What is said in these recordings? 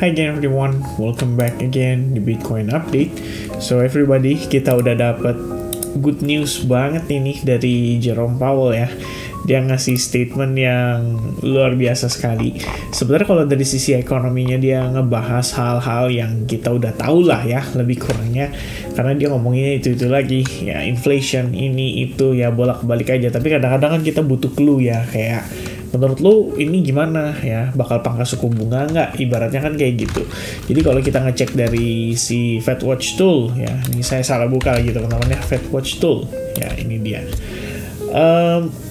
Hi again everyone, welcome back again di Bitcoin Update. So everybody, kita udah dapat good news banget ini dari Jerome Powell ya. Dia ngasih statement yang luar biasa sekali. Sebenarnya kalau dari sisi ekonominya dia ngebahas hal-hal yang kita udah tahu lah ya, lebih kurangnya. Karena dia ngomonginnya itu lagi, ya inflation ini itu ya bolak-balik aja. Tapi kadang-kadang kan kita butuh clue ya, kayak menurut lu ini gimana ya, bakal pangkas suku bunga nggak? Ibaratnya kan kayak gitu. Jadi kalau kita ngecek dari si FedWatch Tool ya, ini saya salah buka lagi teman-teman ya, FedWatch Tool ya, ini dia.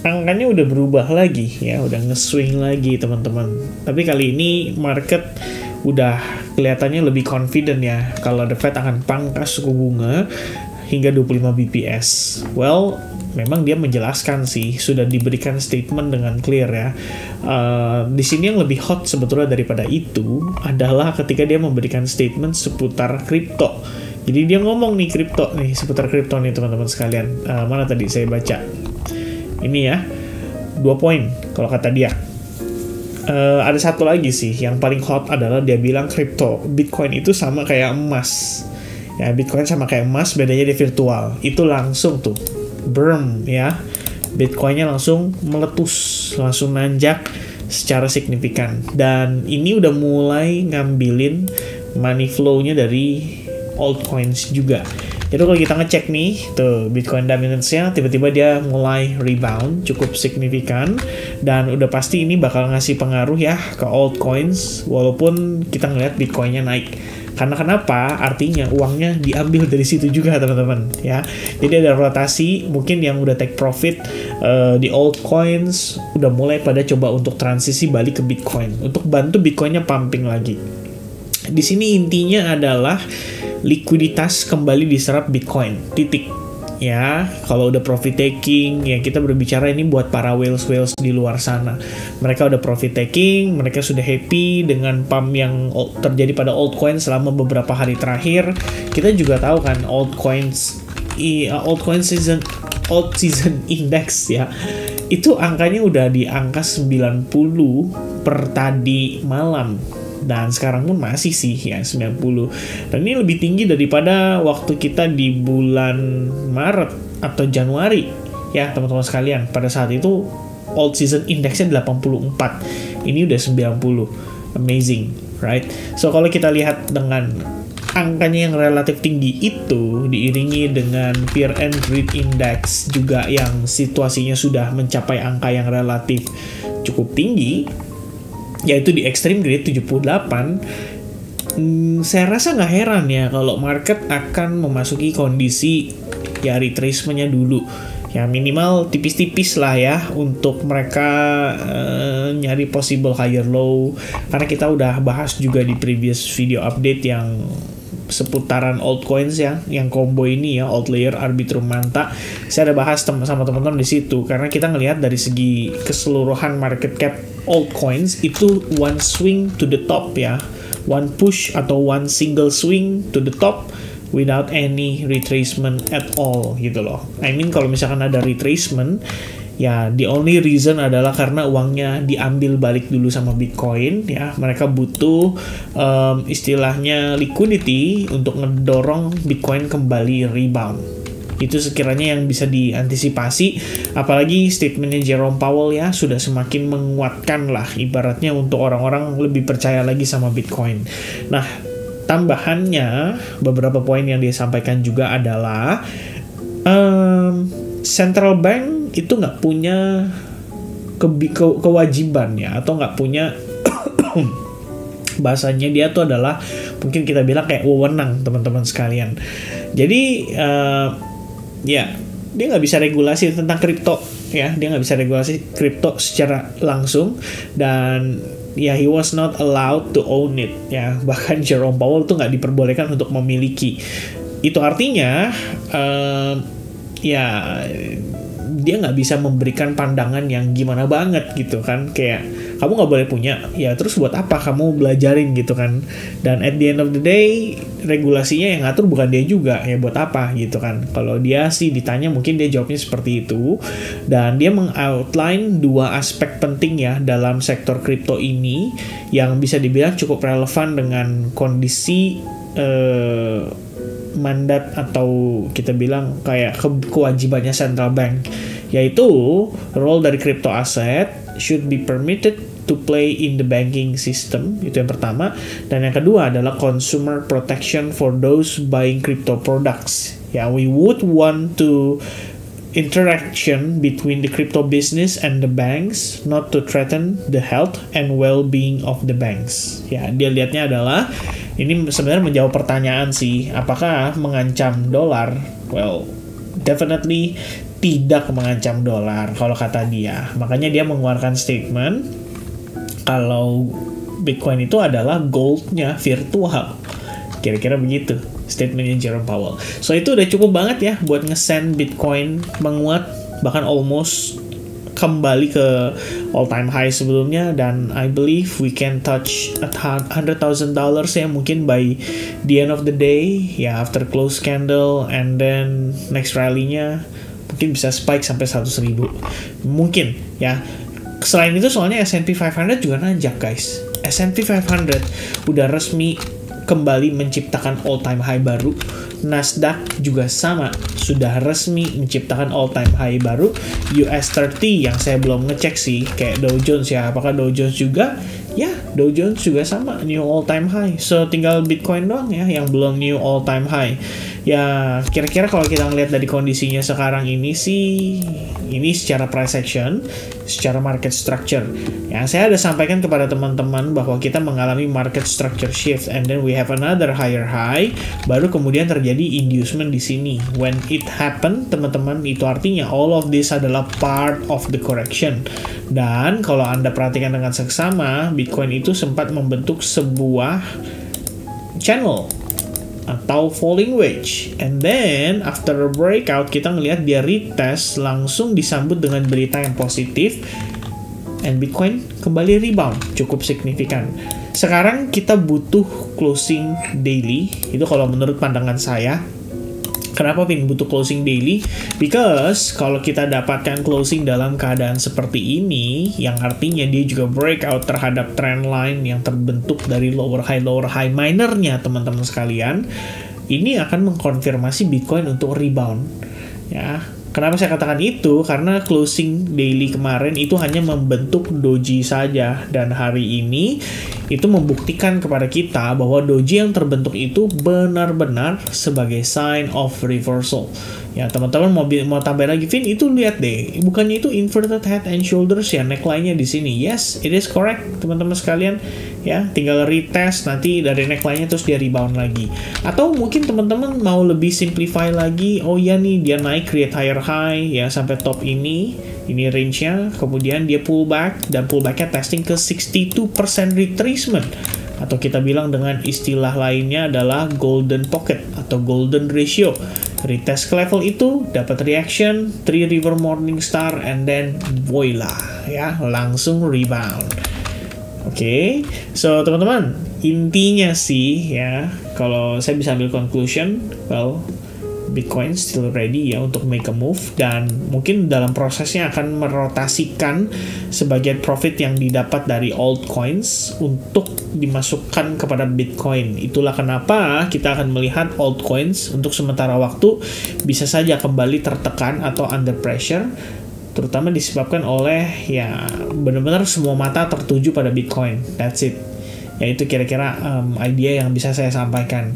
Angkanya udah berubah lagi ya, udah nge-swing lagi teman-teman. Tapi kali ini market udah kelihatannya lebih confident ya kalau The Fed akan pangkas suku bunga hingga 25 BPS. Well, memang dia menjelaskan sih, sudah diberikan statement dengan clear ya. Di sini yang lebih hot sebetulnya daripada itu adalah ketika dia memberikan statement seputar kripto. Jadi dia ngomong nih kripto nih, seputar kripto nih teman-teman sekalian. Mana tadi saya baca? Ini ya, 2 poin kalau kata dia. Ada satu lagi sih yang paling hot adalah dia bilang kripto, Bitcoin itu sama kayak emas. Ya, Bitcoin sama kayak emas, bedanya di virtual. Itu langsung tuh boom ya, Bitcoinnya langsung meletus, langsung nanjak secara signifikan. Dan ini udah mulai ngambilin money flow-nya dari altcoins juga. Jadi kalau kita ngecek nih, tuh Bitcoin dominance-nya tiba-tiba dia mulai rebound cukup signifikan, dan udah pasti ini bakal ngasih pengaruh ya ke altcoins walaupun kita ngeliat Bitcoin-nya naik. Karena kenapa? Artinya uangnya diambil dari situ juga teman-teman ya. Jadi ada rotasi, mungkin yang udah take profit di altcoins udah mulai pada coba untuk transisi balik ke Bitcoin untuk bantu Bitcoinnya pumping lagi. Di sini intinya adalah likuiditas kembali diserap Bitcoin, titik. Ya, kalau udah profit taking, ya kita berbicara ini buat para whales di luar sana. Mereka udah profit taking, mereka sudah happy dengan pump yang terjadi pada altcoin selama beberapa hari terakhir. Kita juga tahu kan altcoin season index ya, itu angkanya udah di angka 90 per tadi malam. Dan sekarang pun masih sih ya 90. Dan ini lebih tinggi daripada waktu kita di bulan Maret atau Januari ya teman-teman sekalian. Pada saat itu alt season indexnya 84. Ini udah 90. Amazing, right? So kalau kita lihat dengan angkanya yang relatif tinggi itu diiringi dengan fear and greed index juga yang situasinya sudah mencapai angka yang relatif cukup tinggi, yaitu di extreme greed 78, saya rasa nggak heran ya kalau market akan memasuki kondisi ya retracement-nya dulu. Ya minimal tipis-tipis lah ya untuk mereka nyari possible higher low. Karena kita udah bahas juga di previous video update yang seputaran altcoins ya, yang combo ini ya, Outlier, Arbitrum, Manta. Saya ada bahas sama teman-teman di situ karena kita ngelihat dari segi keseluruhan market cap altcoins itu one swing to the top ya, one push atau one single swing to the top without any retracement at all gitu loh. I mean kalau misalkan ada retracement ya, the only reason adalah karena uangnya diambil balik dulu sama Bitcoin ya. Mereka butuh istilahnya liquidity untuk ngedorong Bitcoin kembali rebound. Itu sekiranya yang bisa diantisipasi. Apalagi statementnya Jerome Powell ya sudah semakin menguatkan lah ibaratnya untuk orang-orang lebih percaya lagi sama Bitcoin. Nah, tambahannya beberapa poin yang dia sampaikan juga adalah central bank itu nggak punya kewajiban ya, atau nggak punya bahasanya dia tuh adalah mungkin kita bilang kayak wewenang teman-teman sekalian. Jadi ya dia nggak bisa regulasi tentang kripto ya, dia nggak bisa regulasi kripto secara langsung, dan ya he was not allowed to own it ya. Bahkan Jerome Powell tuh nggak diperbolehkan untuk memiliki. Itu artinya ya dia nggak bisa memberikan pandangan yang gimana banget gitu kan, kayak kamu nggak boleh punya, ya terus buat apa kamu belajarin gitu kan. Dan at the end of the day, regulasinya yang ngatur bukan dia juga, ya buat apa gitu kan. Kalau dia sih ditanya mungkin dia jawabnya seperti itu. Dan dia meng-outline 2 aspek penting ya dalam sektor kripto ini yang bisa dibilang cukup relevan dengan kondisi mandat atau kita bilang kayak kewajibannya central bank, yaitu role dari crypto asset should be permitted to play in the banking system, itu yang pertama. Dan yang kedua adalah consumer protection for those buying crypto products. Ya, we would want to interaction between the crypto business and the banks not to threaten the health and well-being of the banks. Ya, dia lihatnya adalah ini sebenarnya menjawab pertanyaan sih, apakah mengancam dolar? Well, definitely tidak mengancam dolar kalau kata dia. Makanya dia mengeluarkan statement kalau Bitcoin itu adalah goldnya virtual. Kira-kira begitu statementnya Jerome Powell. So itu udah cukup banget ya buat nge-send Bitcoin menguat, bahkan almost kembali ke all time high sebelumnya. Dan I believe we can touch $100,000 ya mungkin by the end of the day ya, after close candle, and then next rally-nya mungkin bisa spike sampai 100.000 mungkin ya. Selain itu soalnya S&P 500 juga nanjak guys. S&P 500 udah resmi kembali menciptakan all time high baru. Nasdaq juga sama, sudah resmi menciptakan all time high baru. US 30 yang saya belum ngecek sih, kayak Dow Jones ya, apakah Dow Jones juga? Ya, Dow Jones juga sama, new all time high. So tinggal Bitcoin doang ya yang belum new all time high. Ya, kira-kira kalau kita ngeliat dari kondisinya sekarang ini sih, ini secara price action, secara market structure. Ya, saya ada sampaikan kepada teman-teman bahwa kita mengalami market structure shift, and then we have another higher high, baru kemudian terjadi inducement di sini. When it happen, teman-teman, itu artinya all of this adalah part of the correction. Dan kalau Anda perhatikan dengan seksama, Bitcoin itu sempat membentuk sebuah channel atau falling wedge, and then after a breakout kita ngelihat dia retest, langsung disambut dengan berita yang positif, and Bitcoin kembali rebound cukup signifikan. Sekarang kita butuh closing daily, itu kalau menurut pandangan saya. Kenapa Vin butuh closing daily? Because kalau kita dapatkan closing dalam keadaan seperti ini, yang artinya dia juga breakout terhadap trend line yang terbentuk dari lower high minernya teman-teman sekalian, ini akan mengkonfirmasi Bitcoin untuk rebound. Ya, kenapa saya katakan itu? Karena closing daily kemarin itu hanya membentuk doji saja, dan hari ini itu membuktikan kepada kita bahwa doji yang terbentuk itu benar-benar sebagai sign of reversal. Ya, teman-teman mau tambah lagi, Vin, itu lihat deh, bukannya itu inverted head and shoulders ya neckline-nya di sini? Yes, it is correct, teman-teman sekalian. Ya, tinggal retest nanti dari neckline-nya terus dia rebound lagi. Atau mungkin teman-teman mau lebih simplify lagi, oh ya nih dia naik create higher high ya sampai top ini range-nya, kemudian dia pullback, dan pullback-nya testing ke 62% retracement, atau kita bilang dengan istilah lainnya adalah golden pocket atau golden ratio. Retest ke level itu, dapat reaction, 3 river morning star, and then voila ya, langsung rebound. Oke, so teman-teman, intinya sih ya, kalau saya bisa ambil conclusion, well, Bitcoin still ready ya untuk make a move, dan mungkin dalam prosesnya akan merotasikan sebagian profit yang didapat dari altcoins untuk dimasukkan kepada Bitcoin. Itulah kenapa kita akan melihat altcoins untuk sementara waktu bisa saja kembali tertekan atau under pressure, terutama disebabkan oleh ya benar-benar semua mata tertuju pada Bitcoin. That's it. Ya, itu kira-kira idea yang bisa saya sampaikan.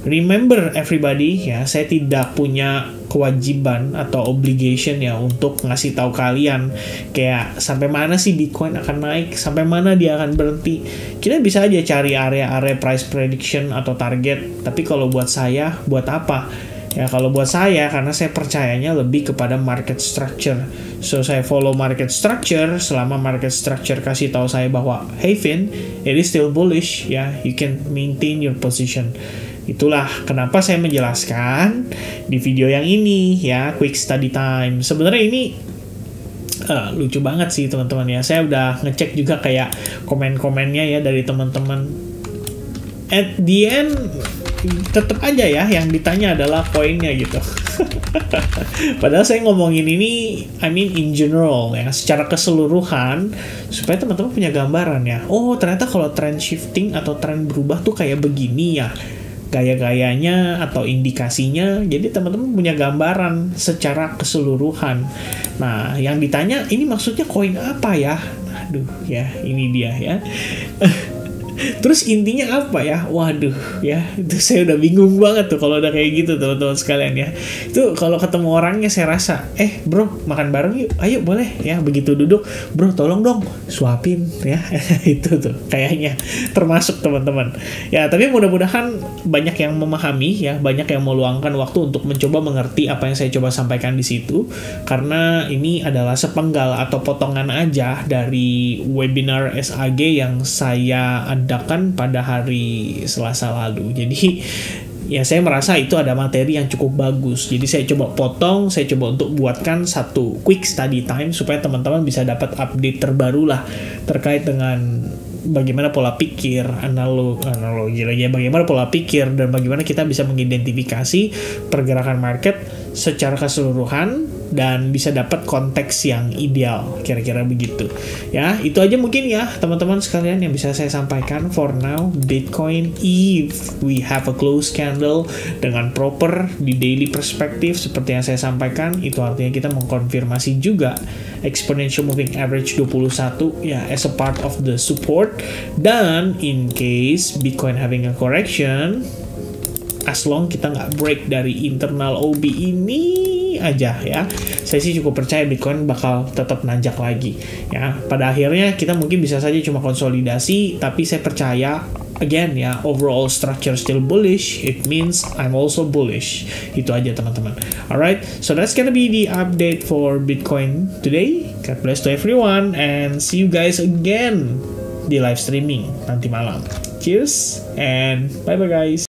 Remember everybody ya, saya tidak punya kewajiban atau obligation ya untuk ngasih tahu kalian kayak sampai mana sih Bitcoin akan naik, sampai mana dia akan berhenti. Kita bisa aja cari area-area price prediction atau target, tapi kalau buat saya, buat apa? Ya, kalau buat saya, karena saya percayanya lebih kepada market structure. So, saya follow market structure. Selama market structure kasih tahu saya bahwa, hey Vin, it is still bullish, ya, you can maintain your position. Itulah kenapa saya menjelaskan di video yang ini, ya, quick study time. Sebenarnya ini Lucu banget sih teman-teman ya. Saya udah ngecek juga kayak komen-komennya ya dari teman-teman. At the end tetap aja ya yang ditanya adalah koinnya gitu. Padahal saya ngomongin ini, I mean in general ya, secara keseluruhan supaya teman-teman punya gambaran ya. Oh ternyata kalau trend shifting atau tren berubah tuh kayak begini ya, gaya-gayanya atau indikasinya. Jadi teman-teman punya gambaran secara keseluruhan. Nah yang ditanya ini maksudnya koin apa ya? Aduh ya ini dia ya. Terus intinya apa ya? Waduh ya, itu saya udah bingung banget tuh kalau udah kayak gitu teman-teman sekalian ya. Itu kalau ketemu orangnya saya rasa, bro makan bareng yuk, ayo boleh ya. Begitu duduk, bro tolong dong suapin ya. Itu tuh kayaknya termasuk teman-teman. Ya tapi mudah-mudahan banyak yang memahami ya, banyak yang meluangkan waktu untuk mencoba mengerti apa yang saya coba sampaikan di situ. Karena ini adalah sepenggal atau potongan aja dari webinar SAG yang saya adakan pada hari Selasa lalu. Jadi ya saya merasa itu ada materi yang cukup bagus. Jadi saya coba potong, saya coba untuk buatkan satu quick study time supaya teman-teman bisa dapat update terbaru lah terkait dengan bagaimana pola pikir, analogi lagi ya, bagaimana pola pikir dan bagaimana kita bisa mengidentifikasi pergerakan market secara keseluruhan dan bisa dapat konteks yang ideal, kira-kira begitu. Ya, itu aja mungkin ya teman-teman sekalian yang bisa saya sampaikan for now. Bitcoin, if we have a close candle dengan proper di daily perspective seperti yang saya sampaikan, itu artinya kita mengkonfirmasi juga exponential moving average 21 ya as a part of the support. Dan in case Bitcoin having a correction, as long kita nggak break dari internal OB ini aja ya, saya sih cukup percaya Bitcoin bakal tetap nanjak lagi ya. Pada akhirnya kita mungkin bisa saja cuma konsolidasi, tapi saya percaya again ya, overall structure still bullish. It means I'm also bullish. Itu aja teman-teman. Alright, so that's gonna be the update for Bitcoin today. God bless to everyone and see you guys again di live streaming nanti malam. Cheers and bye bye guys.